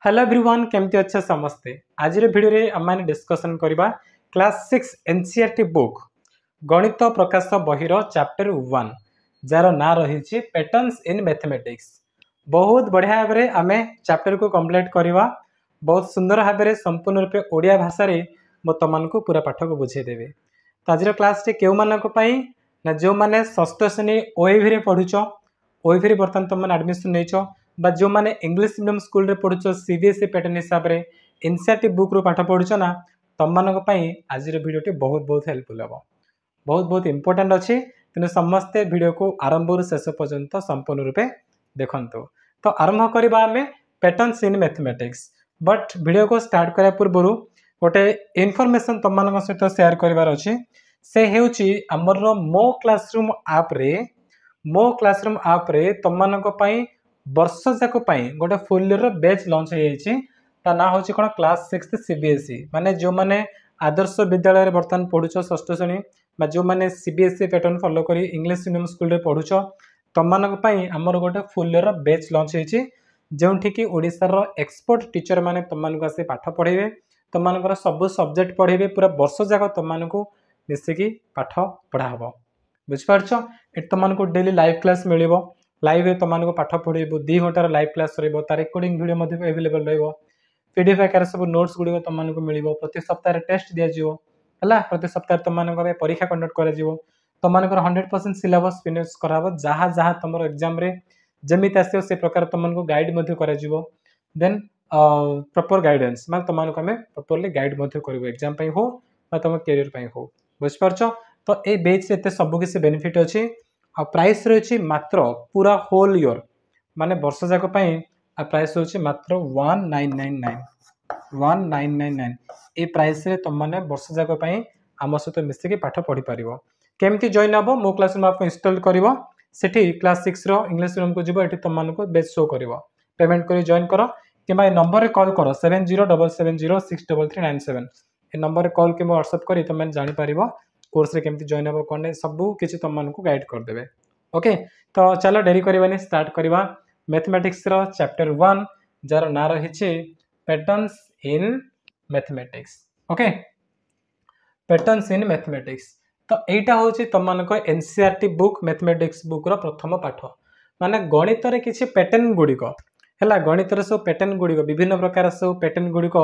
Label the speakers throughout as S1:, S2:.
S1: Hello everyone केमती अच्छा समस्ते आज वीडियो रे आम डिस्कसन करबा क्लास 6 एनसीईआरटी बुक गणित प्रकाश बहिर चैप्टर 1 जार ना रही पैटर्न्स इन मैथमेटिक्स। बहुत बढ़िया भाव में आम चैप्टर को कंप्लीट करवा बहुत सुंदर भाव में संपूर्ण रूपे ओडिया भाषा रे मो तुमको पूरा पाठ को बुझेदेवी। तो आज क्लास टे क्यों मानक ना जो मैंने षष्ठ श्रेणी ओएवी रे पढ़ुच ओएवी बर्तमान तुम एडमिशन नहीं बा जो मैंने इंग्लिश मीडियम स्कूल रे पढ़ुच सीबीएसई पैटर्न हिसाब रे एनसीईआरटी बुक रो पाठ पढ़ुच ना तुम मानक आज वीडियो बहुत बहुत हेल्पफुल हम बहुत बहुत इंपोर्टेंट अच्छी तेणु समस्ते वीडियो को आरंभ शेष पर्यंत संपूर्ण रूपे देखंतु। तो आरंभ करबा आमे patterns in mathematics but video को स्टार्ट करा पूर्व गोटे इनफॉरमेशन तुम मान सहित शेयर करिवार अछि से हेउची हमर मो क्लासरूम आप रे तुम मानक पई वर्ष जाक गोटे फुल ईयर बैच लॉन्च हो जाइए ता ना हूँ कौन क्लास 6 सीबीएसई माने जो मैंने आदर्श विद्यालय बर्तमान पढ़ुच षष्ठ श्रेणी जो मैंने सीबीएसई पैटर्न फॉलो करी इंग्लिश मीडियम स्कूल रे पढ़ुच तुम मानक आमर गोटे फुल ईयर बैच लॉन्च होती जो कि ओडिशार एक्सपर्ट टीचर माने तुम मानक आसी पाठ पढ़ेबे तुम मानकर सब सब्जेक्ट पढ़ेबे पूरा वर्ष जाक तुम मानक मिसिकी पाठ पढ़ा हम बुझिपारछ। ये तुमको डेली लाइव क्लास मिल लाइव तुमको पाठ पढ़ेबू 2 घंटार लाइव क्लास रही तार रेकर्डिंग वीडियो अवेलेबल रही पीडीएफ आकार सब नोट्स गुड़िक तुमको मिल प्रति सप्ताह टेस्ट दिज्व है प्रति सप्ताह तुम परीक्षा कंडक्ट कर तुम 100% सिलेबस फिनिश करा जहाँ जहाँ तुम एग्जाम रे जमी आसो से प्रकार तुमको गाइड देन प्रॉपर गाइडेंस मैं तुमको आम प्रॉपर्ली गाइड कर एग्जाम हो तुम कैरियर हो बुझिपारछ। तो ये बेच एत सबकि बेनिफिट अच्छी आ प्राइस रही मात्र पूरा होल ईयर माने वर्ष जाक प्राइस रही मात्र 1999 ये प्राइस रे तुम मैंने वर्ष जाक आम सहित मिसिकी पाठ पढ़ी पार केमती जॉइन हम मो क्लास आपको इंस्टॉल कर क्लास 6 रो इंग्लिश मीडियम को जीव ये तुमको बेच शो कर पेमेंट कर जॉइन कर कि नंबर रे कॉल कर 7077063397 ये नंबर कॉल के व्हाट्सएप कर तुम जापर कोर्स रे केमती जॉइन हम कौन सब किसी तुमको गाइड करदेवे। ओके तो चलो डेरी करवानी स्टार्ट करवा मैथमेटिक्स रो चैप्टर 1 जार ना रही patterns in mathematics. Okay patterns in mathematics तो एटा होची तुमको एनसीईआरटी बुक मैथमेटिक्स बुक रो प्रथम पाठ माने गणित रे किछि पैटर्न गुड़िक है गणित सब पैटर्न गुड़िक विभिन्न प्रकार सब पैटर्न गुड़िक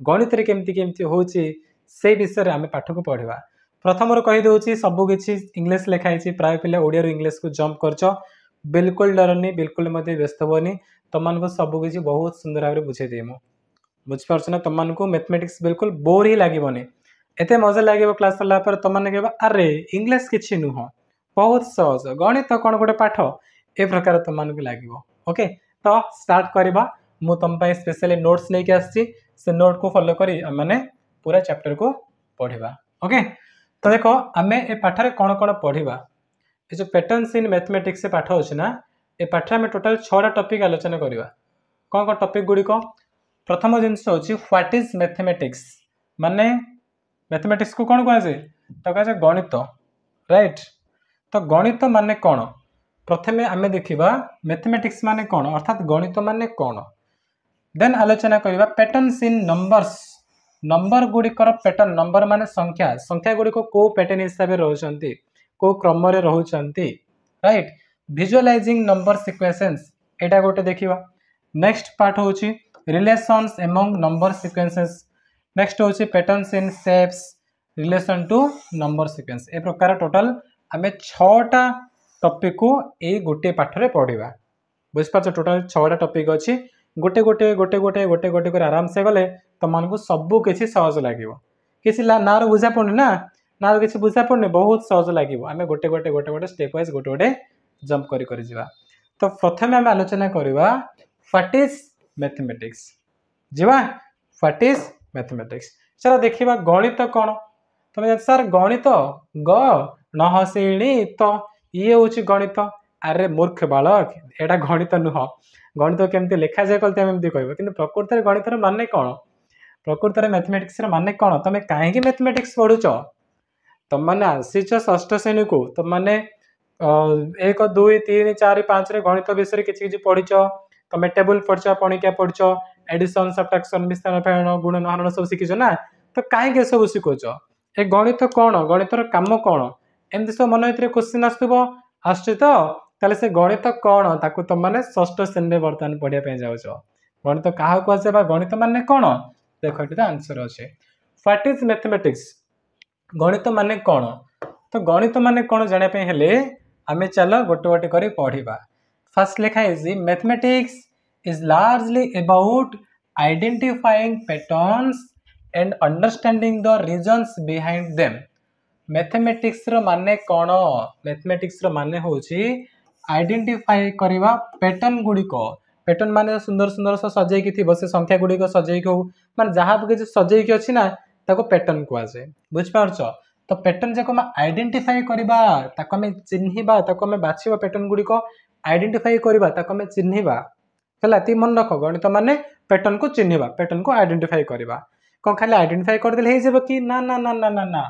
S1: गणित रे केमती केमती होची से विषय आम पाठ को पढ़ा प्रथम कहीदे सबकि इंग्लीश लिखाई प्राय पिला ओडिया इंग्लीश को जंप कर बिल्कुल डरनी बिल्कुल व्यस्त हेनी तुमको सबकि बहुत सुंदर भाव में बुझेदी बुझिपार ना तुमको मैथमेटिक्स बिल्कुल बोर ही लगे एत मजा लगे क्लास सरला तुमने कह अरे इंग्लीश किसी नुह बहुत सहज गणित कौन गोटे पाठ ए प्रकार तुमको लगे। ओके तो स्टार्ट करवा मु तुम स्पेशली नोट्स लेके आसी से नोट को फॉलो करी मैंने पूरा चैप्टर को पढ़ा। ओके तो देखो आम ए पाठरे कौन कौन पढ़ा ये जो पैटर्न्स इन मैथमेटिक्स से पाठ अच्छे ना ये पाठ में टोटाल 6टा टॉपिक आलोचना करवा कौन कौन टॉपिक गुड़िक प्रथम जिनस हूँ व्हाट इज मैथमेटिक्स माने मैथमेटिक्स को कौन कहुए तो कह गणित राइट। तो गणित माने कौन प्रथमे आम देखा मैथमेटिक्स माने कौन अर्थात गणित माने कौन देन आलोचना करवा पैटर्न्स इन नंबर्स नंबर गुड़िकर पैटर्न नंबर माने संख्या संख्या गुड़िक को पैटर्न हिसाब से रोचंती को क्रम रे रोचंती राइट। विजुअलाइजिंग नंबर सीक्वेंसेस एटा गोटे देखिबा। नेक्स्ट पार्ट होची relations among number sequences next होची patterns in shapes relation to number sequence ए प्रकार टोटल आमे 6टा टॉपिक को ए गोटे पाठ रे पढ़िबा बुझिपाछ टोटल 6टा टॉपिक अछि गोटे गोटे गोटे गोटे गोटे गोटे कर आराम से गले तुमको सबू किसी सहज लगे किसी ना बुझा पड़नी ना किसी बुझा पड़नी बहुत सहज लगे आम गोटे गोटे गोटे गोटे स्टेप वाइज गोटे गोटे जंप कर जा। तो प्रथम आम आलोचना करवा व्हाट इज मैथमेटिक्स जीवा व्हाट इज मैथमेटिक्स चलो देखा गणित कौन तुम सर गणित ग न हसिणी तो ये हूँ गणित अरे मूर्ख बालक एटा गणित नुह गणित केमती लिखा जाए कहते एमती कह कि प्रकृत गणित माने कौन प्रकृत मैथमेटिक्स माने कौन तुम कहीं मैथमेटिक्स पढ़ुच तुम मैंने आसीच षष्ठ श्रेणी को तुम मैंने 1 2 3 4 5 गणित विषय किसी पढ़ी तुम टेबुल पढ़ पणिका पढ़ एडिशन सब्ट्राक्शन विस्तार फेरण गुणन हरण सब शिखिछ ना तो कहीं सब शिखुच ए गणित कौन गणितर काम कौन एमती सब मन भर क्वेश्चन आस ताले से गणित कौन ताकू तुम मैंने षष्ठ श्रेणी बर्तमान पढ़ाई जाऊच गणित क्या कहुए गणित मान कौन देख ये आंसर अच्छे व्हाट इज मैथमेटिक्स गणित मान कौन तो गणित मान कौन जानापी हेले आमे चल गोटे गोटे कर पढ़ा फर्स्ट लिखा है mathematics is largely about identifying patterns and understanding the reasons behind them mathematics रो माने कौन मैथमेटिक्स रो माने होची आइडेंटिफाई करवा पैटर्न गुड़िक पैटर्न माने सुंदर सुंदर सजेकी थी से संख्या गुड़िक सजेकी हो माने जहाँ किसी सजेकी अच्छी ना ताको पैटर्न कहुए बुझिपारछ तो पैटर्न जाक आइडेंटिफाई करवा ताको आमे चिन्हिबा ताको आमे बाछिबा पैटर्न गुड़िक आइडेंटिफाई करवा ताको आमे चिन्हिबा हला ती मन रख गणित माने पैटर्न को चिन्हिबा पैटर्न को आइडेंटिफाई करवा कौन खाली आइडेंटिफाई करदेले हो जब कि ना ना ना ना ना ना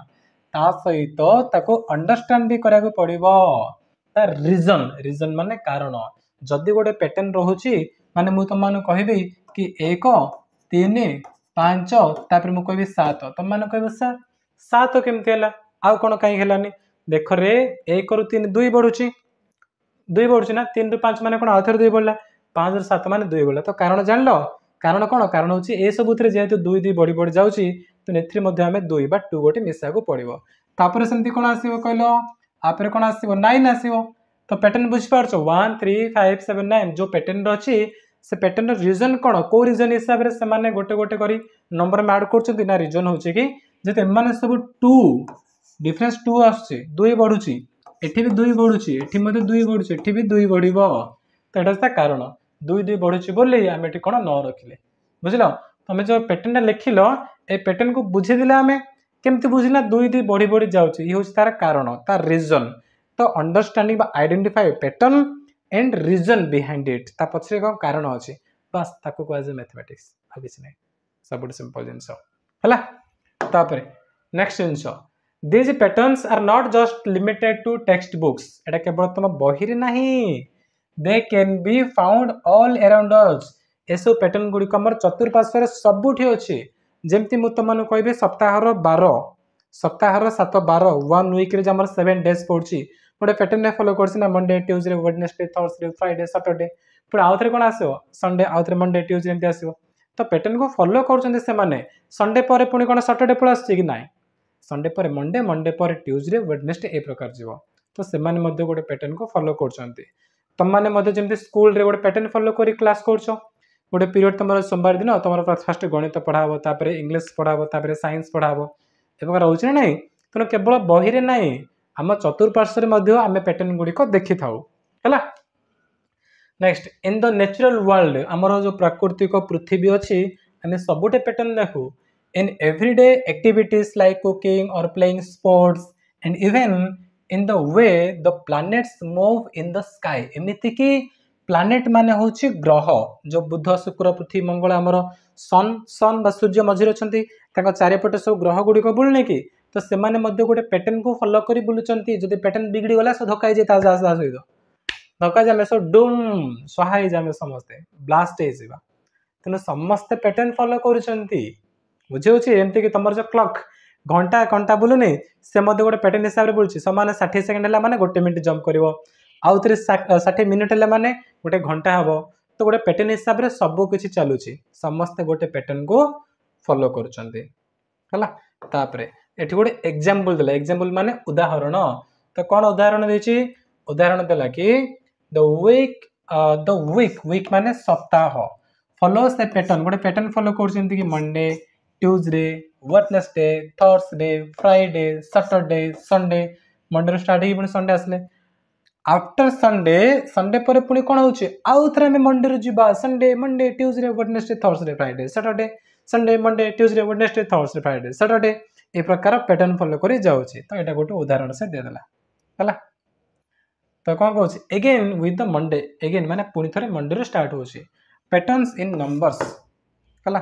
S1: ता सहित ताको अंडरस्टैंड भी करा पड़िबो रीजन रीजन माने कारण जदि गोटे पैटर्न रोची माने मु तुम मान कहबी कि 1 3 5 तापर मु कहबी 7 तुम मान कहबो सर 7 केमती हला आउ कोन काई हेलानी देख रे 1 रु 3 2 बढ़ुची 2 बढ़ुची ना 3 रु 5 माने कोन आउथर 2 बढ़ला 5 रु 7 माने 2 बढ़ला तो कारण जानलो कारण कौन कारण हूँ ए सबुत जेहेतु 2 2 बढ़ी बढ़ी जाऊँगी तो नेथि मध्य आमे 2 बा 2 गोटे मिसा को पड़ो तापर सेमती कौन आसो कहलो आपर कौन आसो 9 आसो तो पैटर्न बुझिपार 1 3 5 7 9 जो पैटर्न अच्छी से पैटर्न रीजन कौन कौ रीजन हिसाब से माने गोटे गोटे करी नंबर में ऐड कर ना रीजन हूँ कि जेते एमाने सब 2 डिफरेंस 2 आसुची 2 बढ़ुची एठी भी 2 बढ़ुची एठी मते 2 बढ़ुची एठी भी 2 बढ़िबो तो एटा कारण 2 2 बढ़ुची बोली आम ये कौन न रखिले बुझल तुम जो पैटर्न लिखिल ए पैटर्न को बुझीदे आम केमती बुझिला 2 2 बढ़ी बढ़ी जाऊँच ये हूँ तार कारण तार रीजन तो understanding identify pattern and reason behind it ता पछरे कौन कारण अच्छी बस ताको कहुए मैथमेटिक्स आ किसी नहीं सब सिंपल जिनस है तापर नेक्स्ट जिनस these patterns are not just limited to textbooks एटा केवल तुम बही रे नहीं they can be found all around us एसो पैटर्न गुड़िक आम चतुर्पार्श्व सबुठी अच्छी जमती मुझे तुम कह सप्ताहर 12 सप्ताहर 7 12 1 वीक 7 डेज पड़ी गोटे पैटर्न फॉलो कर Monday Tuesday Wednesday Thursday Friday Saturday फिर आउ थे कौन आसो संडे आउ थे मंडे ट्यूसडे एमती आसो तो पैटर्न को फॉलो कर संडे पर पुणी कौन सैटरडे पल आस कि ना संडे पर मंडे मंडे पर ट्यूसडे वेडनेसडे ए प्रकार जीव तो से गोटे पैटर्न को फॉलो कर तुम मैंने जमी स्कूल गोटे पैटर्न फॉलो कर क्लास कर गोटे पीरियड तुम सोमवार दिन तुम फास्ट गणित पढ़ाब तापर इंग्लीश पढ़ाब तापर साइंस पढ़ाब ए प्रकार रोचे ना तेणु केवल बही रे ना आम चतुर्पार्श्व आम पैटर्न गुड़िक देखी था है next in the natural world आमर जो प्राकृतिक पृथ्वी अच्छी आम सबुटे पैटर्न देखू in everyday activities like cooking और playing sports and even in the way the planets move in the sky एमती कि प्लैनेट माने होची ग्रह जो बुध शुक्र पृथ्वी मंगल आमर सन सन बा सूर्य मझिर अच्छा चारिपटे सब ग्रह गुड़िक बुलने कि तो से गोटे पैटर्न को फॉलो कर बुलूँ जब पैटर्न बिगड़ी गला सब धक्का सहित धक्का जाए सब डूम सहाय जाए समस्ते ब्लास्ट हो तेणु समस्ते पैटर्न फॉलो कर बुझे एमती कि तुम जो क्लॉक घंटा घंटा बुलूनी से गोटे पैटर्न हिसाब से बुलूँ सामान 60 सेकेंड है माने 1 मिनट जंप कर आउ थे 60 मिनिट है माने गोटे घंटा हम तो गोटे पैटर्न हिसाब से सब किसी चलुची समस्ते गोटे पैटर्न को फॉलो कर एठी गोटे एग्जांपल देला एग्जांपल माने उदाहरण तो कौन उदाहरण देछि उदाहरण देला कि द वीक माने सप्ताह फॉलो से पैटर्न गोटे पैटर्न फॉलो कर Monday Tuesday Wednesday Thursday Friday Saturday Sunday Monday start हो संडे आसले आफ्टर संडे संडे पर पुणी कौन होउछि आउ थे आम मंडे रु जीवा Sunday Monday Tuesday Wednesday Thursday Friday Saturday Sunday Monday Tuesday Wednesday Thursday Friday Saturday ए प्रकार पैटर्न फॉलो कर जाउछि तो एटा गोटे उदाहरण से देदेला है तो कौन कहूँ again with the Monday again माने पुणी थे मंडे स्टार्ट होउछि पैटर्न्स इन नंबर्स है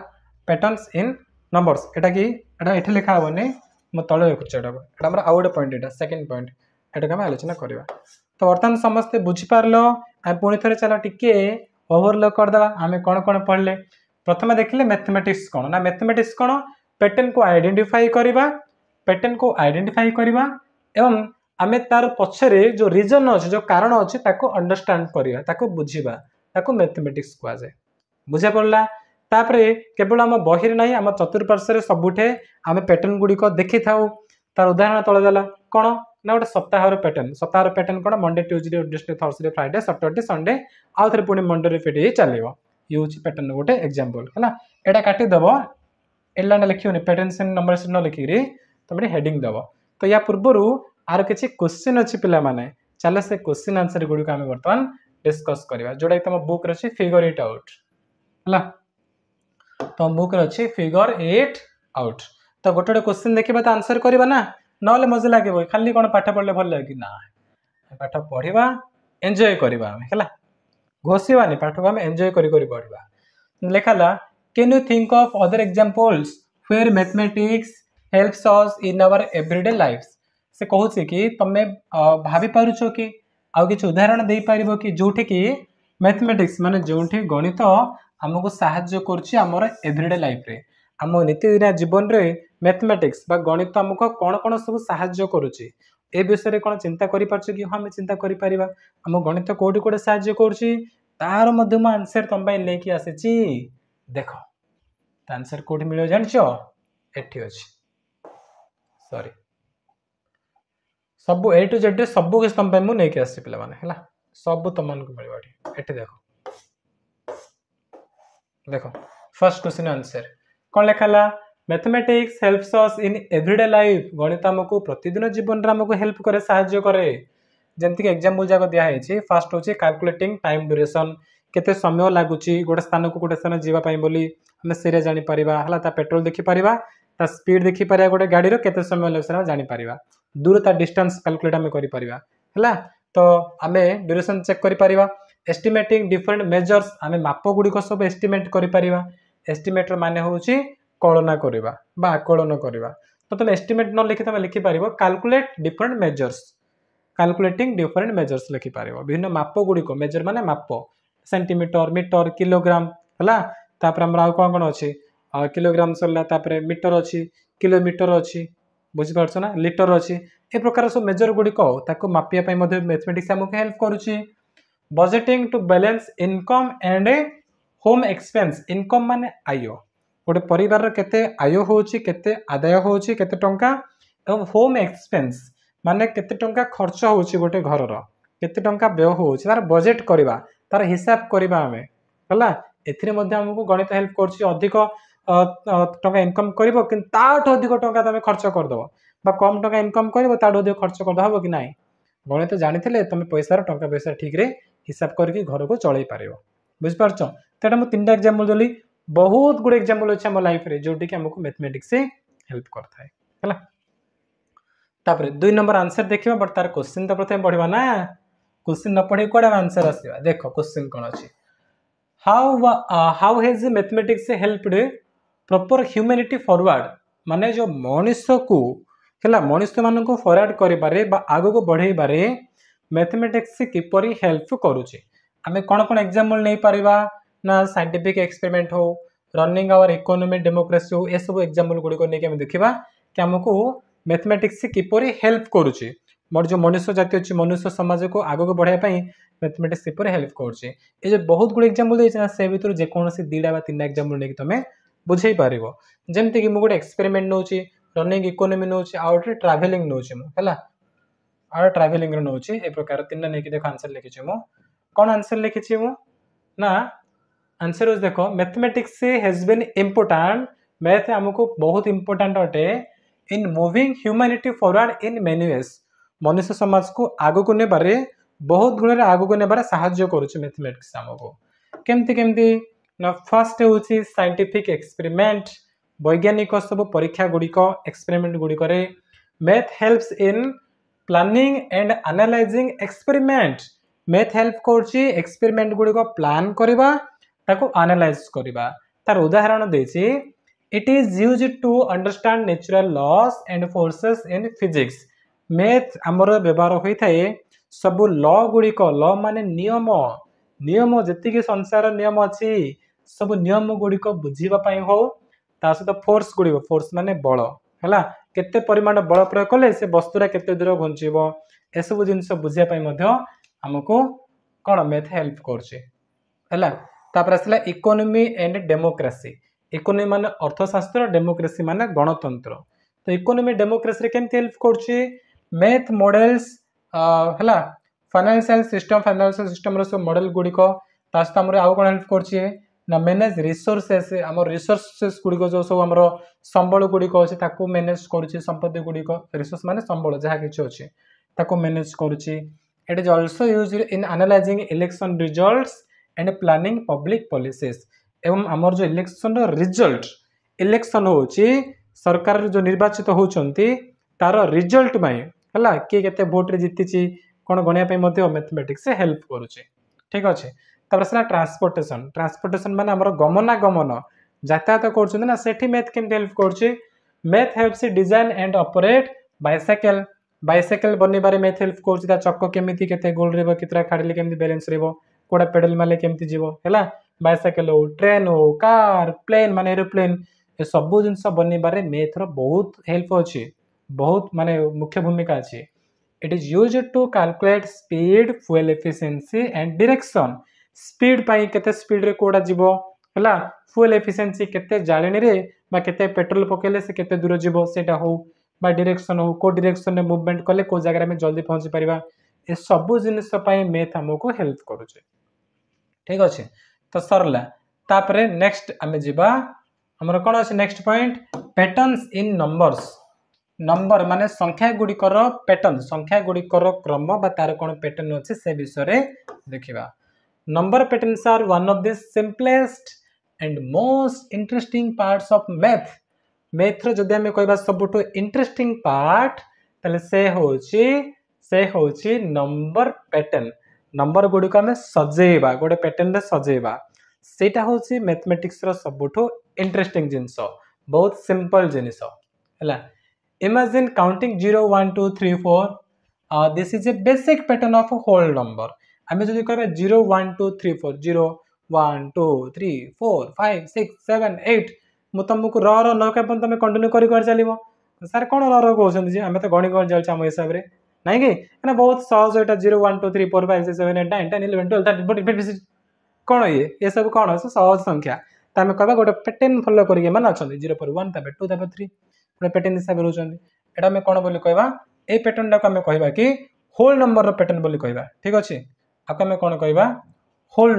S1: पैटर्न्स इन नंबर्स एटा कि एटा एठी लिखा होबनी म तळे रखुछि एटा हमर आउ गोटे पॉइंट एटा सेकंड पॉइंट एटा हम आलोचना करबा तो बर्तमान समस्ते बुझी पारलो आ पुणी थे चलो टिके ओवरलोक करदे आम कौन कौन पढ़ले प्रथम देखिले मैथमेटिक्स कौन ना मैथमेटिक्स कौन पैटर्न को आइडेंटिफाई करवा पैटर्न को आइडेंटिफाई करवा एवं आमे तार पछरे जो रीजन अच्छे जो कारण अच्छे ताको अंडरस्टैंड करवा ताको बुझीबा ताको मैथमेटिक्स कहा जाए बुझा पड़ला तापरे केवल आम बहिर ना आम चतुर्पार्श्व सबुठे आम पैटर्न गुड़िक देखी था तार उदाहरण तले देला कौन ना गोटे सप्ताह पैटर्न कौन Monday Tuesday Wednesday Thursday Friday Saturday Sunday आउ थे पुणी मंडे रिपीट ही चलो ये हूँ पैटर्न गोटे एग्जांपल है एटा काटिदेव एला लिखियोनि पैटर्न से नंबर से न लिखिकी तुम हेडिंग दब तो या पूर्वर आर किसी क्वेश्चन अच्छी पिला माने चलो से क्वेश्चन आंसर गुड़िक आम बर्तमान डिस्कस करवा जोटा तुम बुक अच्छी फिगर इट आउट है तुम बुक अच्छी फिगर इट आउट तो गोटे क्वेश्चन देखा तो आंसर करवा ना ना मजा लगे खाली कौन पाठ पढ़ले भल लगे ना पाठ पढ़ा एंजॉय करवा है घोषवानी पाठ को आम एंजॉय कर पढ़ा लिखाला can you think of other examples where mathematics helps us in our everyday life से कहूँ कि तुम भाभी पारुछ कि आउ किसी उदाहरण दे पार कि जोठी कि मैथमेटिक्स माने जोठी गणित आमको साहाय्य करुच्ची आमर एवरीडे लाइफ रे आम नीतिदिनिया जीवन रे मैथमेटिक्स बा गणित आमको कौन कौन सब साहाय्य करुच्ची ए विषय कौन चिंता कर कि हाँ आम चिंता कर आम गणित कोटी कोटे साहाय्य करुच्ची तार मध्य मो आंसर तुम लेकिन आसी देख आंसर कोठी मिल जानच एठी अछि सॉरी सब ए टू जेड सब किसी तुम मुझे नहीं आसी पे है सब तुमको मिल एठी देखो फर्स्ट क्वेश्चन आंसर कौन लिखाला mathematics helps us in everyday life गणित आमको प्रतिदिन जीवन आमको हेल्प करे साहाय्य करे जमती एग्जांपल जाक दिखाई फास्ट होची कैलकुलेटिंग टाइम ड्यूरेशन केते समय लगुच गोटे स्थान को गोटे स्थान जावाई बोली आम से जापर है पेट्रोल देखिपर ता स्पीड देखिपर गोटे गाड़ी केते समय लगे जापर दूरता डिस्टेंस कैलकुलेट आम कर तो आम ड्यूरेशन चेक कर एस्टिमेटिंग डिफरेंट मेजर्स आम माप गुड़िक सब एस्टिमेट कर एस्टिमेटर माने होची कलना करवा बा आकलन करवा तो तुम एस्टिमेट न लिखि तुम लिखिपर calculate different measures calculating different measures लिखिपर विभिन्न माप गुड़िक मेजर माने माप सेंटीमीटर मीटर किलोग्राम है कौन कौन अच्छे किलोग्राम सरला मीटर अच्छी किलोमीटर अच्छी बुझीपार ना लिटर अच्छी ए प्रकार सब मेजर गुड़िक मापिया मैथमेटिक्स आमको हेल्प करुच्ची budgeting to balance income and home expense income माने आय गोटे परिवार केते आय होची केते आदाय होची केते टंका एवं होम एक्सपेंस माने केते टंका खर्च होची गोटे घर केते टंका व्यय होची तार बजेट करवा तार हिसाब करवा आमे हला एथिरे मध्ये हमको गणित हेल्प करछि अधिक टंका इनकम करिवो कि ताठ अधिक टंका तमे खर्च कर दबो बा कम टंका इनकम करिवो ताठ अधिक खर्च कर दबो कि नाही गणित जानिथिले तमे पैसा टंका पैसा ठीक रे हिसाब करके घर को चलाई पारिबो बुझ पारछो तेटा मु तीनटा एग्जांपल देली बहुत गुड एग्जांपल अछि हम लाइफ रे जोटी कि हमको मैथमेटिक्स से हेल्प करथाय हला तापर 2 नंबर आंसर देखिबा बट तार क्वेश्चन तो प्रथम पढिबा ना क्वेश्चन न पढे कोडा आंसर आसीबा देखो क्वेश्चन कोन अछि how has mathematics helped proper humanity forward माने जो मनुष्य को हला मनुष्य मान को फॉरवर्ड करिबारे बा आगो को बढ़ेबारे मैथमेटिक्स किपरि हेल्प करूची आमे कोन कोन एग्जांपल नै परिबा ना साइंटिफिक एक्सपेरिमेंट हो रनिंग आवर इकोनॉमी डेमोक्रेसी हो ए सब एग्जांपल गुडी को नै के हम देखिबा कि हमको मैथमेटिक्स किपरि हेल्प करूची मोर जो मनुष्य जाति अछि मनुष्य समाज को आगो को बढ़ाय पई मैथमेटिक्स किपरि हेल्प करूची ए जो बहुत गुड एग्जांपल दै छै से भीतर जे कोनोसी दीडा बा तीनटा एग्जांपल नै कि तमे बुझै पारिबो जेमति कि मु गोटे एक्सपेरिमेंट नोची रनिंग इकोनॉमी नोची आउट ट्रैवलिंग नोची मु हला आउट ट्रैवलिंग रे नोची ए प्रकार तीनटा नै कि देखो आंसर लिखि छि मु कोन आंसर लिखि छि मु ना आंसर इज देखो mathematics has been important math हमको बहुत इंपोर्टेंट अटे in moving humanity forward in many ways मनुष्य समाज को आगो को नेबारे बहुत गुण आगो को नेबारे साहाय्य करूछ मैथमेटिक्स हमको केमती केमती ना फर्स्ट होची साइंटिफिक एक्सपेरिमेंट वैज्ञानिक सब परीक्षा गुड़िक एक्सपेरिमेंट गुड़िक math helps in planning and analysing experiment math help करूची एक्सपेरिमेंट गुड़िक प्लान करबा ताको एनालाइज करबा तार उदाहरण देछि it is used to understand natural laws and forces in physics math हमर व्यवहार होई थाए सब लॉ गुड़िक लॉ माने नियम नियम जति के संसार नियम अछि सब नियम गुड़िक बुझापी हो सहित फोर्स माने बल है केते परिमाण बल प्रयोग कले से वस्तुरा केते दूर घुंचब एसबू जिन बुझापी आमको कौन मैथ हेल्प कर आसला इकोनॉमी एंड डेमोक्रेसी इकोनॉमी माने अर्थशास्त्र डेमोक्रेसी माने गणतंत्र तो इकोनॉमी डेमोक्रेसी केमती हेल्प करछि मैथ मॉडल्स है फाइनेंशियल सिस्टम रो मॉडल गुड़िक सहित आम आउ कौन हेल्प करछि ना मैनेज रिसोर्सेस आम रिसोर्सेस गुड़िक जो सब आम संबल गुड़िक अच्छे ताकू मैनेज करुच्ची संपत्ति गुड़िक रिसोर्स माने संबल जहाँ किसी अच्छे ताकू मैनेज करुच्ची it is also used in analysing election results and planning public policies एवं आमर जो इलेक्शन रिजल्ट इलेक्शन होची सरकार जो निर्वाचित होचंती तार रिजल्ट में है किए केते भोट रे जीतिची कौन गणिया मैथमेटिक्स से हेल्प करुचे ठीक अच्छे ट्रांसपोर्टेशन माने हमर गमनागमन यातायात करछन ना सेठी मैथ केमते हेल्प करछे math helps design and operate bicycle बनेबारे मैथ हेल्प करछे ता चक्क केमिति केते गोल रेबो कितरा खाडले केमिति बैलेंस रेबो कोडा पेडल माले केमिति जीवो हैला बाइसाइकेल हो ट्रेन हो कार प्लेन माने एरोप्लेन ए सब जिंस बनेबारे मैथ रो बहुत हेल्प अछि बहुत माने मुख्य भूमिका अछि it is used to calculate speed fuel efficiency and direction speed पाई केते स्पीड रे कोडा जीवो हला फ्यूल एफिशिएंसी केते जाळेनी रे बा केते पेट्रोल पकेले से केते दूर जीवो सेटा हो बा डायरेक्शन हो को डायरेक्शन में मूवमेंट कले को जगह में जल्दी पहुंची परिबा ए सब जिनिस पाई मैथ हमको हेल्प करूचे ठीक अछि तो सरला तापरे नेक्स्ट आमे जीवा हमर कोन अछि next point patterns in numbers number माने संख्या गुड़िकर पैटर्न संख्या गुड़िकर क्रम बा तार कोन पैटर्न अछि से विषय रे देखिबा number patterns are one of the simplest and most interesting parts of math रो जदि हमें कहबा सबटो इंटरेस्टिंग पार्ट तले से होची नंबर पैटर्न नंबर गुड़िक हमें सजेबा गोटे पैटर्न रे सजेबा सेटा होची मैथमेटिक्स रो सबटो इंटरेस्टिंग जिंस बहुत सिंपल जिनिस हैला imagine counting 0 1 2 3 4 this is a basic pattern of whole number आमे जदि कहबा 0 1 2 3 4 0 1 2 3 4 5 6 7 8 मु तुमको र र न के तुम कंटिन्यू करी कर चलिबो सर कोन र र कहउछन जे हमें तो गणि कर जाल हम हिसाब रे नाही कि ना बहुत सहज एटा 0 1 2 3 4 5 6 7 8 9 10 11 12 13 14 15 कोन ये सब कोन है सहज संख्या त हमें कहबा गोटे पैटर्न फॉलो करिके मान अछन 0 पर 1 तबे 2 तबे 3 गोटे पैटर्न हिसाब रहउछन एटा हमें कोन बोली कहबा ए पैटर्न टा हमें कहबा कि होल नंबर रो पैटर्न बोली कहबा ठीक अछि आक हमें कोन कहबा होल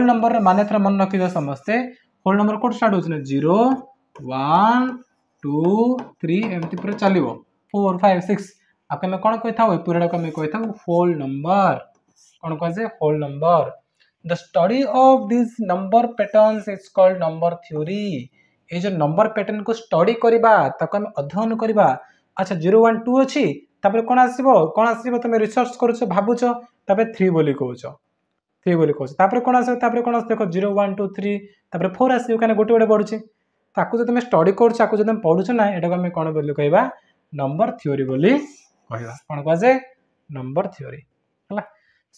S1: नंबर माने थरा मन रखिबा समस्ते होल नंबर कोड स्टार्ट होछ 0 1 2 3 एमती पूरा चलिबो 4 5 6 आके में कोन कहता हो पूरा को में कहता होल नंबर कोन कह जे whole number the study of this number patterns is called number theory ए जो नंबर पैटर्न को स्टडी करबा तक हम अध्ययन करबा अच्छा 0 1 2 अछि तापर कोन आसीबो तुम रिसर्च करूछ भाबुछ तापर 3 बोली कहूछ तापर कोन आसीबो देखो 0 1 2 3 तापर 4 आसीबो काने गोटे गोटे पढुछ ताकू जो तुम स्टडी करूछ ताकू जो तुम पढुछ ना एटा को हम कोन बोली कहबा नंबर थ्योरी बोली कहबा कोन कह जे नंबर थ्योरी हला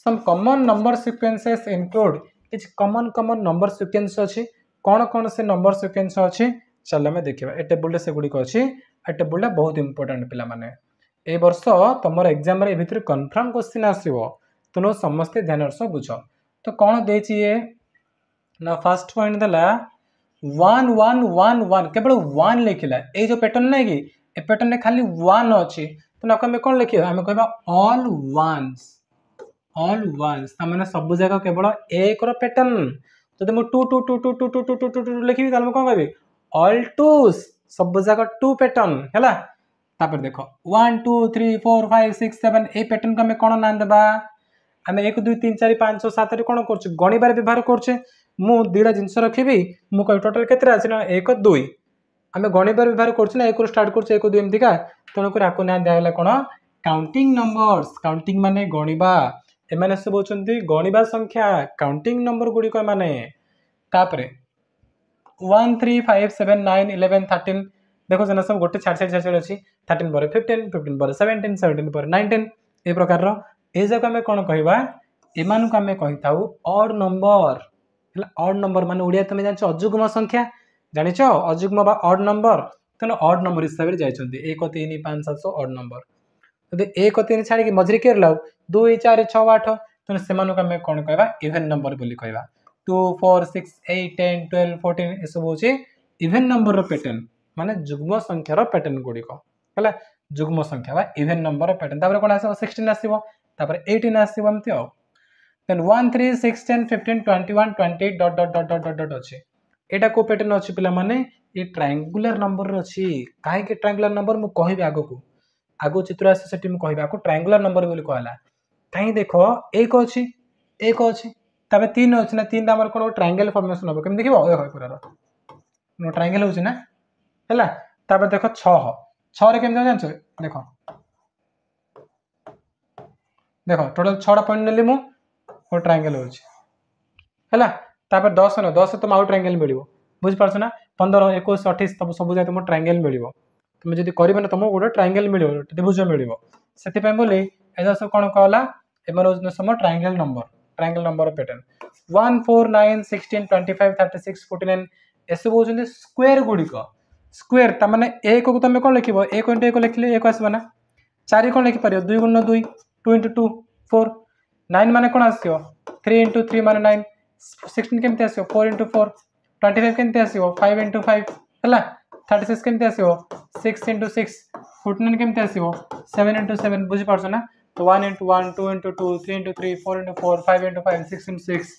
S1: some common number sequences include each common number sequence अछि कौन से नंबर सीक्वेंस अछि चल हमें देखिबा ए टेबल से गुडी को अछि ए टेबल बहुत इंपोर्टेंट पिला माने ए वर्ष तमर एग्जाम रे भितर कंफर्म क्वेश्चन आसीबो तनो समस्त ध्यान से बुझ तो कौन देछि ए ना फर्स्ट पॉइंट दला 1 1 1 1 केवल 1 लिखिला ए जो पैटर्न नै कि ए पैटर्न ने खाली 1 अछि तो ना हमें कोन लिखिबा हमें कहबा ऑल वंस त माने सब जगह केवल एक रो पैटर्न जदि मु 2 2 2 2 2 2 2 2 2 लिखिबी त हम कोन कहबी ऑल टूस सब जगह 2 पैटर्न हैला तापर देखो 1 2 3 4 5 6 7 ए पैटर्न को हमें कोन नाम देबा हमें 1 2 3 4 5 6 7 रे कोन करछ गणिबार व्यवहार करछ मु दुईटा जिंस रखिबी मु कह टोटल केते आछि ना 1 2 हमें गणिबार व्यवहार करछ ना 1 रो स्टार्ट करछ 1 2 एमतिका तनो को राको ना देला कोन काउंटिंग नंबर्स काउंटिंग माने गणिबा एमाने सब होचंती गणिबा संख्या काउंटिंग नंबर गुडी को माने तापरे 1 3 5 7 9 11 13 देखो जना सब गोटे छाड़ अछि 13 पर 15 15 पर 17 17 पर 19 ए प्रकार रो ए जगह में कोन कहबा एमान को हमें कहिताउ ऑड नंबर ऑड नंबर माने ओडिया तुम जान अजुग्म संख्या जानिछ अजुग्म बा ऑड नंबर तेना ऑड नंबर हिसाब रे जाइछन्ती 1 3 5 7 ऑड नंबर यदि 1 3 छाड़ी मझरी के लाउ 2 4 6 8 तेना सेमानक हम कोन कहबा इवन नंबर बोली कहबा 2 4 6 8 10 12 14 ए सब होची इवन नंबर रो पैटर्न माने जुग्म संख्या रो पैटर्न गुडी को हला जुग्म संख्या बा इवन नंबर रो पैटर्न तापर कोन आसीबो 16 आसीबो तापर 18 आसीबो हमति हो then 1 3 6 10 15 21 28 dot dot dot dot dot अछि एटा को पैटर्न अछि पिला माने ये ट्रायंगुलर नंबर रो अछि काहे के ट्रायंगुलर नंबर मु कहिबे आगो चित्र आसे सेठी मु कहिबे आको ट्रायंगुलर नंबर बोली कहला काहे देखो एक अछि तबे 3 अछि ना 3 हमर कोन ट्रायंगल फॉर्मेशन हो केम देखिबो देखो पूरा नो ट्रायंगल होछि ना हला तबे देखो 6 रे केम जानछ देखो टोटल 6 पॉइंट नेली मु ओ ट्रायंगल होछि हला तापर 10 न 10 तुम आउट ट्रायंगल मिलिबो बुझ पारछ ना 15 21 28 तब सब जाय तुम ट्रायंगल मिलिबो तुम जदी करिबे ना तुम गोटे ट्रायंगल मिलिबो त्रिभुज मिलिबो सेति पे बोली एजा सब कोन कहला एमर होज सम ट्रायंगल नंबर पैटर्न 1 4 9 16 25 36 49 एसे होजंदी स्क्वायर गुडी को स्क्वायर त माने 1 को तुम कोन लिखिबो 1 * 1 लिखले 1 आसीबो ना 4 कोन लिखि परियो 2 * 2 2 * 2 4 9 माने कोन आसीयो 3 * 3 माने 9 16 केमते आसीयो 4 * 4 25 केमते आसीयो 5 * 5 हला 36 केमते आसीयो 6 * 6 49 केमते आसीयो 7 * 7 बुझि पारछ ना तो 1 * 1 2 * 2 3 * 3 4 * 4 5 * 5 6 * 6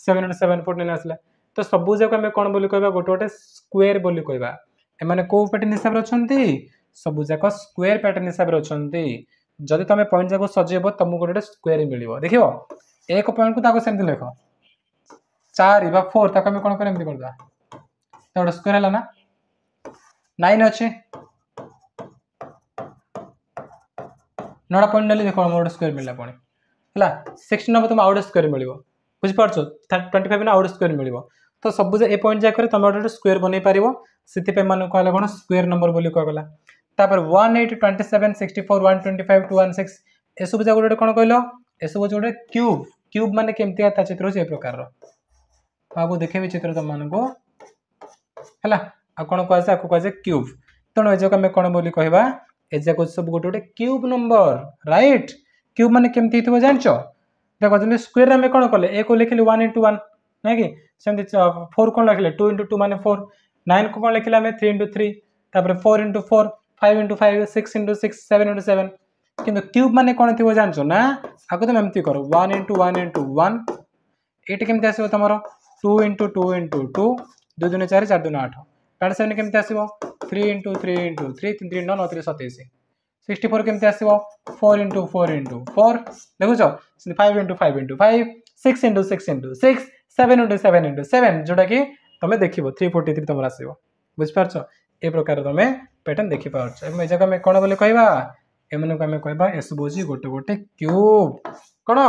S1: 7 * 7 49 आसला तो सबु जक हम कोन बोली कहबा गोटे स्क्वायर बोली कहबा ए माने को पैटर्न हिसाब रे अछंती सबु जक स्क्वायर पैटर्न हिसाब रे अछंती जदि तमे पॉइंट जाको सजेबो तमु गोटे स्क्वायर मिलिबो देखिबो एक पॉइंट को ताको सेमति लेखो 4 बा 4 ताको हम कोन करे एमति करदा तो गोटे स्क्वायर हला ना 9 अछि नोडा पॉइंट नेली देखो मोड स्क्वायर मिलला पणी हला 16 नंबर तुम आउट स्क्वायर मिलिबो बुझ पारछो 25 ना आउट स्क्वायर मिलिबो तो सब जे ए पॉइंट जा करे तुम गोटे स्क्वायर बनै परिबो सिति पे मान कहले कोन स्क्वायर नंबर बोली कहला तापर 18 27 64 125 216 ए सब जा गोटे कोन कहलो ए सब गोटे क्यूब माने केमति आता चित्र से प्रकार रो बाबू देखेबे चित्र तुम मान को हला आ कोन कहसे आको कहसे क्यूब तनो ए जक हम कोन बोली कहबा ए जक सब गोटे क्यूब नंबर राइट क्यूब माने केमति हितबो जानछो देखो जने स्क्वायर में कोन करले ए को लिखले 1 * 1 नै कि सेमति 4 कोन लिखले 2 * 2 माने 4 9 को कोन लिखले हमें 3 * 3 तापर 4 * 4 5 * 5 6 * 6 7 * 7 किंतु क्यूब माने कोन थिबो जानछो ना आको तुम एमति करो 1 * 1 * 1 एट केमति आसीबो तमरो 2 * 2 * 2 2 2 4 4 2 8 तार 7 केमति आसीबो 3 * 3 * 3 3 3 9 9 3 27 64 केमति आसीबो 4 * 4 * 4 देखो छ 5 * 5 * 5 6 * 6 * 6 7 * 7 * 7 जोटा कि तमे देखिबो 343 तमरा आसीबो बुझ पारछ ए प्रकार तमे पैटर्न देखि पारछ एमे जका में कोन बोले कहबा एमन को हमें कहबा एस बोजी गोटे क्यूब कोन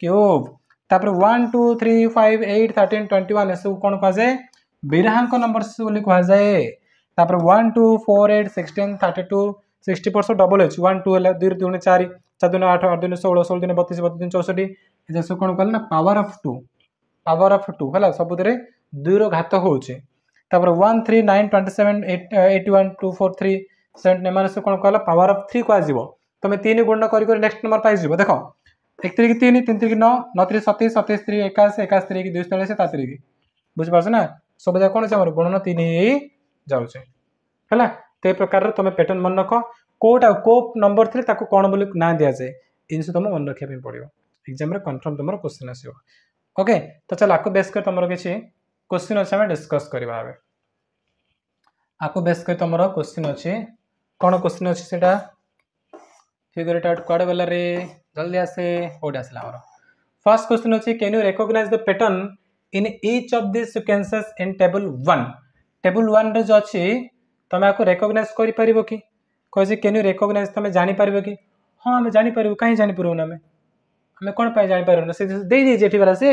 S1: क्यूब तापर 1 2 3 5 8 13 21 एस कोन कह जाय बिरहांक नंबर्स बोली कह जाय तापर 1 2 4 8 16 32 60% डबल अछि 1 2 हला 2 2 4 4 2 8 8 2 16 16 2 32 32 64 ए जस कोन कहल ना पावर ऑफ 2 हला सबुदरे 2 रो घात होउचे तापर 1 3 9 27 81 243 7 नंबर से कोन कहला पावर ऑफ 3 को आजिवो तमे 3 गुणन करी करी नेक्स्ट नंबर पाइ जिवो देखो 1 3 की 3 3 3 की 9 9 3 27 27 3 21 21 3 की 243 73 की बुझ पारछ ना सब जा कोन छै हमर गुणन 3 ही जाउचे हला ते प्रकार रो तमे पैटर्न मन रखो कोटा को नंबर थले ताको कोन बोली ना दिया जाय इनसे तमे मन रखे पे पड़ियो एग्जाम रे कंफर्म तमरो क्वेश्चन आसीबो ओके तो चल आको बेस कर तमरो किछि क्वेश्चन अछि हम डिस्कस करबा आबे आको बेस कर तमरो क्वेश्चन अछि कोन क्वेश्चन अछि सेटा फिगर आउट कोड वाला रे जल्दी आसे ओडा आसला हमरो फर्स्ट क्वेश्चन अछि can you recognise the pattern in each of this sequences in table 1 रे जो अछि तमे आको रिकॉग्नाइज करि परिबो कि कहै कैन यू रिकॉग्नाइज तमे जानि परिबो कि हां हम जानि परिबो काहे जानि परबो ना हमें कोन पाइ जानि परबो ना से दे दी जेठी वाला से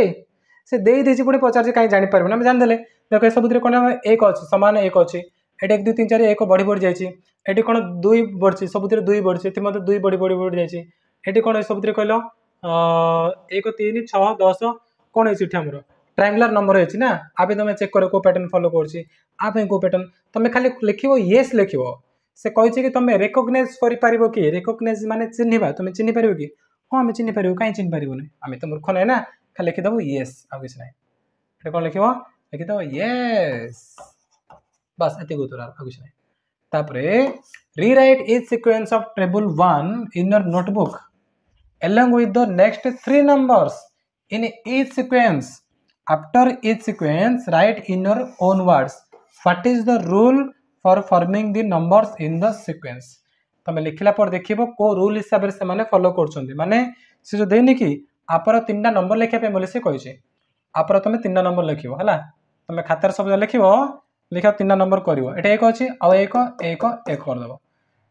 S1: दे दी पुणी पचार काहे जानि परबो ना हम जान देले देखो सबुद्रे कोन एक अछि समान एक अछि एटे 1 2 3 4 एक बढ़ी बढ़ी जायछि एटी कोन 2 बढ़छि सबुद्रे 2 बढ़छि एति मते 2 बढ़ी जायछि एटी कोन सबुद्रे कहलो 1 3 6 10 कोन है चिठी हमरो ट्रायंगुलर नंबर होची ना आबे तुम चेक करो को पैटर्न फॉलो करछि आबे को पैटर्न तुम खाली लिखिबो यस लिखिबो से कहछि कि तुम रिकॉग्नाइज करि पारिबो कि रिकॉग्नाइज माने चिन्हिबा तुम चिन्हि पारिबो कि हां हम चिन्हि पारिबो काई चिन्हि पारिबो नै आमे तो मूर्ख नै ना खाली लिखि दबो यस आ किछ नै एटा कोन लिखिबो लिखि दबो यस बस एते गुतरा आ किछ नै तापरे rewrite each sequence of table 1 in your notebook along with the next 3 numbers in each sequence. After each sequence, write in your own words what is the rule for forming the numbers in the sequence. तमे लिखला पर देखिबो को rule हिसाब से माने follow करछन्ती माने से जो देनी कि आपर तीनटा नंबर लिखा पे बोले से कहिছে आपर तमे तीनटा नंबर लिखिबो हला तमे खातार सब लिखिबो लिखा तीनटा नंबर करिवो एटा एक अछि आ एक एक एक कर दबो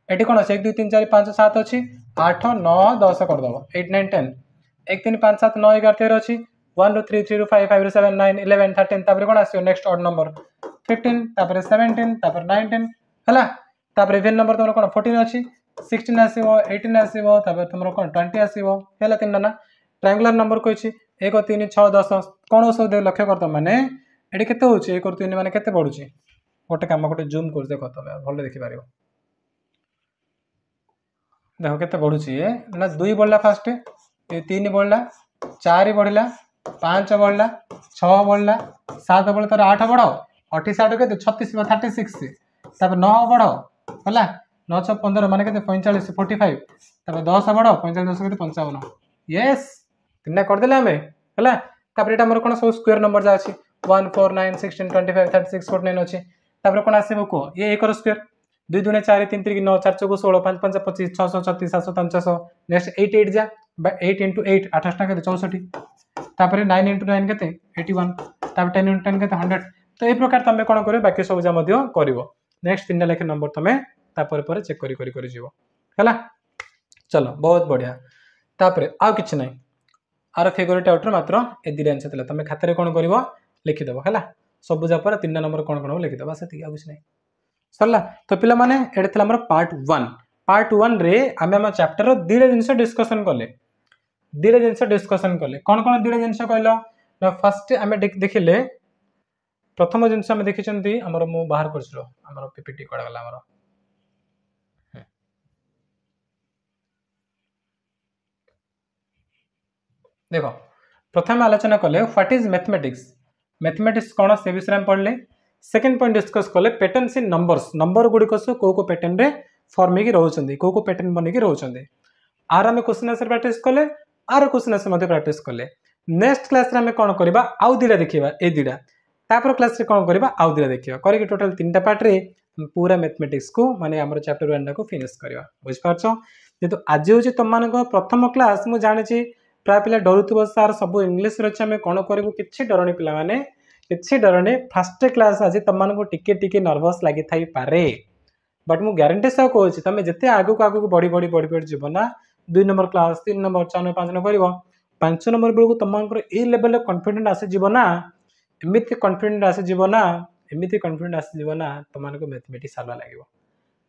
S1: एटी कोन अछि 1 2 3 4 5 7 अछि 8 9 10 कर दबो 8 9 10 1 3 5 7 9 11 13 अछि 1 2 3 3 2 5 5 7 9 11 13 तापर कोन आसीओ नेक्स्ट ऑड नंबर 15 तापर 17 तापर 19 हला तापर इवन नंबर तमरो कोन 14 अछि 16 आसीबो 18 आसीबो तापर तमरो कोन 20 आसीबो हेला तीन ना ट्रायंगुलर नंबर कोइछि 1 3 6 10 कोन सब लक्ष्य करत माने एडी केते होछि 1 3 माने केते पडुछि गोटे काम गोटे जूम कर देखो तमे भले देखि पारिबो देखो केते बढ़ुछि ना 2 बढ़ला फास्ट 3 बढ़ला 4 बढ़ला 5 बढ़ला 6 बढ़ला 7 बढ़ला तर 8 बढ़ो 88 केते 36 36 तब 9 बढ़ो हला 9 6 15 माने केते 45 45 तब 10 बढ़ो 45 10 केते 55 यस तिना कर देला हमें हला तब एटा हमर कोन सब स्क्वायर नंबर जा अछि 1 4 9 16 25 36 49 अछि तब कोन आसीबो को ये एक स्क्वायर 2 2 4 3 3 9 4 4 16 5 5 25 6 36 7 500 नेक्स्ट 8 8 जा 8 into 8 28 टा केते 64 तापर 9 into 9 केते 81 तापर 10 into 10 केते 100 तो ए प्रकार तमे कोन करियो बाकी सब जा मध्य करिवो नेक्स्ट तीनटा लेखे नंबर तमे तापर पर चेक करी जीवो हला चलो बहुत बढ़िया तापर आ किछ नै आर फिगरेट आउटर मात्र ए दिरे आंसर तले तमे खाते रे कोन करिवो लिखि देबो हला सब जा पर तीनटा नंबर कोन कोन लिखि देबो सेति आ किछ नै सरला तो पिला माने एडे थला हमर पार्ट 1 रे आमे हम चैप्टर रो दिरे जिंस डिस्कशन करले दिरे जिंस डिस्कशन करले कोन कोन दिरे जिंस कहलो ना फर्स्ट आमे देखिले प्रथम जिंस आमे देखिचंती हमर मु बाहर करछलो हमर पीपीटी कोडा गला हमर देखो प्रथम आलोचना कले व्हाट इज मैथमेटिक्स कोन से विषय हम पढ़ले सेकंड पॉइंट डिस्कस कले पैटर्न्स इन नंबर गुडी को को पैटर्न रे फॉर्म की रहउछंदी को पैटर्न बने की रहउछंदी आर हम क्वेश्चन आंसर प्रैक्टिस कले आर क्वेश्चन आंसर मध्ये प्रैक्टिस कले नेक्स्ट क्लास रे हम कोन करबा आउ दिला देखिबा ए दिडा तापर क्लास रे कोन करबा आउ दिला देखिबा करी के टोटल तीनटा पार्ट रे पूरा मैथमेटिक्स को माने हमर चैप्टर 1 को फिनिश करबा बुझ पाछो जेतु आज होची तमन को प्रथम क्लास मु जानि छी प्राय पिला डरुतबो सर सब इंग्लिश रे हम कोन करबो किछि डरनी पिला माने किछि डरनी फर्स्ट क्लास आज तमन को टिके टिके नर्वस लागि थाई पारे बट मु गारंटी सा कहूँ तुम जिते आगु आगु बढ़ी जीव ना 2 number class 3 number 4 number 5 number कर 5 नंबर बेलू तुम ये लेवल कॉन्फिडेंट आसीज ना एमती कॉन्फिडेंट आसीज ना एमती कॉन्फिडेंट आसीज ना तुमको मैथमेटिक्स सारा लगे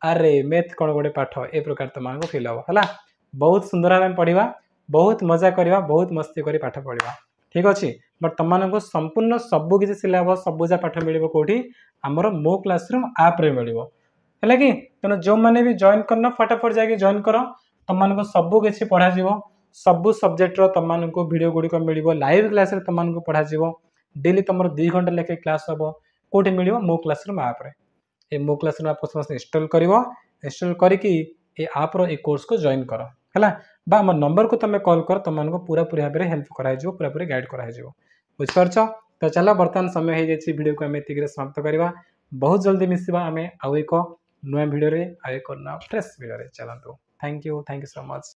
S1: अरे मैथ कौन गोटे पाठ ए प्रकार तुमको फिल हम है बहुत सुंदर भाव पढ़ा बहुत मजा करवा बहुत मस्ती कर पाठ पढ़ा ठीक अच्छे बट तुमको संपूर्ण सबू किसी सिलेबस सबूजा पाठ मिल कौटी आमर मो क्लासरूम आप मिल है कि तेना जो मैंने भी जॉइन करना फटाफट जाके जॉइन कर तुमको सबू किसी पढ़ा सबू सब्जेक्ट तुमको वीडियो गुड़िक मिल लाइव क्लास तुमको पढ़ा डेली तुम 2 घंटा लेखे क्लास हम कौटी मिल मो क्लासरूम आप मो क्लासरूम आप समस्त इंस्टॉल कर इंस्टॉल करके आप्र ए कोर्स को जॉइन कर है बा आम नंबर को तुम कॉल कर तुमको पूरा पूरी भाव में हेल्प कर पूरा पूरी गाइड कर बुझिपार तो चलो बर्तमान समय हो जाए वीडियो को आम एतिक समाप्त करवा बहुत जल्दी मिसवा आम आउ एक नुआ वीडियो रे आ एक फ्रेश वीडियो रे चलतु थैंक यू सो मच।